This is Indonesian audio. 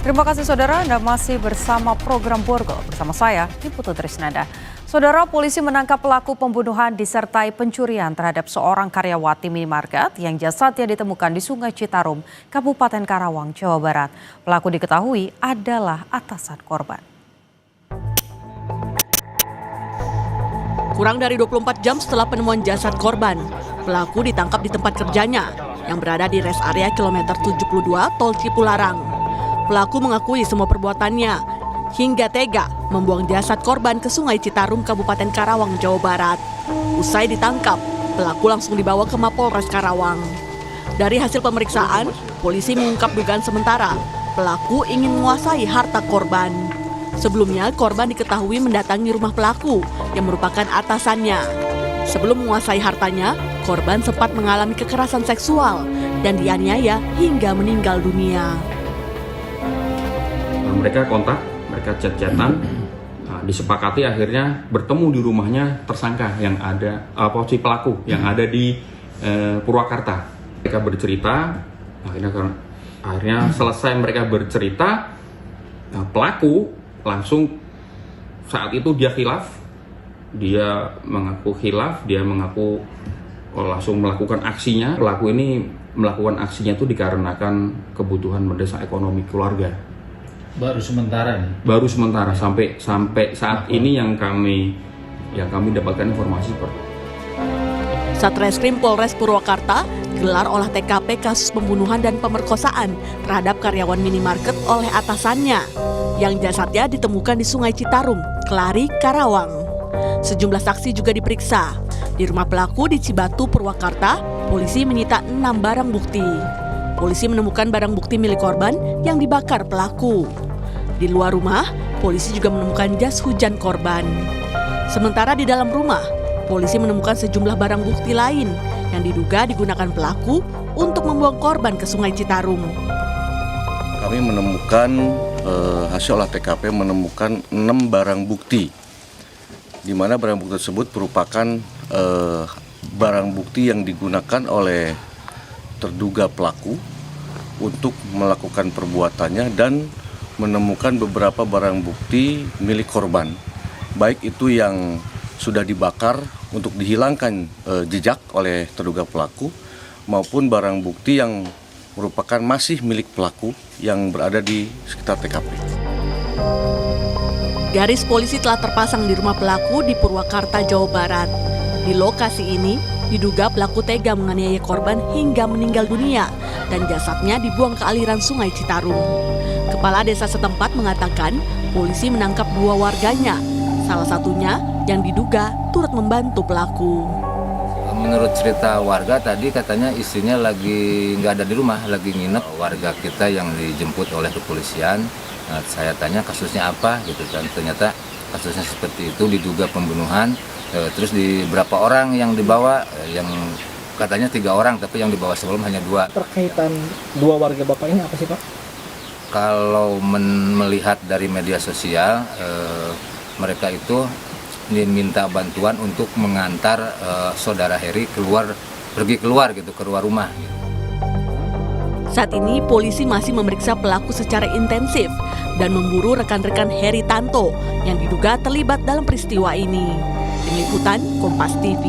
Terima kasih saudara, Anda masih bersama program Borgol bersama saya, Putu Trisnanda. Saudara, polisi menangkap pelaku pembunuhan disertai pencurian terhadap seorang karyawati minimarket yang jasadnya ditemukan di Sungai Citarum, Kabupaten Karawang, Jawa Barat. Pelaku diketahui adalah atasan korban. Kurang dari 24 jam setelah penemuan jasad korban, pelaku ditangkap di tempat kerjanya yang berada di res area kilometer 72 Tol Cipularang. Pelaku mengakui semua perbuatannya hingga tega membuang jasad korban ke Sungai Citarum, Kabupaten Karawang, Jawa Barat. Usai ditangkap, pelaku langsung dibawa ke Mapolres Karawang. Dari hasil pemeriksaan, polisi mengungkap dugaan sementara pelaku ingin menguasai harta korban. Sebelumnya, korban diketahui mendatangi rumah pelaku yang merupakan atasannya. Sebelum menguasai hartanya, korban sempat mengalami kekerasan seksual dan dianiaya hingga meninggal dunia. Mereka kontak, mereka chat-chatan, disepakati akhirnya bertemu di rumahnya tersangka yang ada, si pelaku yang ada di Purwakarta. Mereka bercerita, akhirnya selesai mereka bercerita, pelaku langsung saat itu dia khilaf, dia mengaku langsung melakukan aksinya. Pelaku ini melakukan aksinya itu dikarenakan kebutuhan mendesak ekonomi keluarga. Baru sementara nih. Baru sementara sampai saat ini yang kami dapatkan informasi seperti itu. Satreskrim Polres Purwakarta gelar olah TKP kasus pembunuhan dan pemerkosaan terhadap karyawan minimarket oleh atasannya yang jasadnya ditemukan di Sungai Citarum, Kelari, Karawang. Sejumlah saksi juga diperiksa. Di rumah pelaku di Cibatu, Purwakarta, polisi menyita 6 barang bukti. Polisi menemukan barang bukti milik korban yang dibakar pelaku. Di luar rumah, polisi juga menemukan jas hujan korban. Sementara di dalam rumah, polisi menemukan sejumlah barang bukti lain yang diduga digunakan pelaku untuk membuang korban ke Sungai Citarum. Kami menemukan hasil olah TKP menemukan 6 barang bukti, di mana barang bukti tersebut merupakan barang bukti yang digunakan oleh terduga pelaku untuk melakukan perbuatannya dan menemukan beberapa barang bukti milik korban, baik itu yang sudah dibakar untuk dihilangkan jejak oleh terduga pelaku maupun barang bukti yang merupakan masih milik pelaku yang berada di sekitar TKP. Garis polisi telah terpasang di rumah pelaku di Purwakarta, Jawa Barat. Di lokasi ini, diduga pelaku tega menganiaya korban hingga meninggal dunia dan jasadnya dibuang ke aliran Sungai Citarum. Kepala desa setempat mengatakan polisi menangkap 2 warganya, salah satunya yang diduga turut membantu pelaku. Menurut cerita warga tadi katanya istrinya lagi nggak ada di rumah, lagi nginep. Warga kita yang dijemput oleh kepolisian, saya tanya kasusnya apa gitu kan, ternyata kasusnya seperti itu, diduga pembunuhan. Terus di berapa orang yang dibawa, yang katanya 3 orang, tapi yang dibawa sebelum hanya 2. Terkaitan 2 warga Bapak ini apa sih Pak? Kalau melihat dari media sosial, mereka itu minta bantuan untuk mengantar saudara Heri pergi keluar rumah. Saat ini polisi masih memeriksa pelaku secara intensif dan memburu rekan-rekan Heri Tanto yang diduga terlibat dalam peristiwa ini. Tim Liputan Kompas TV.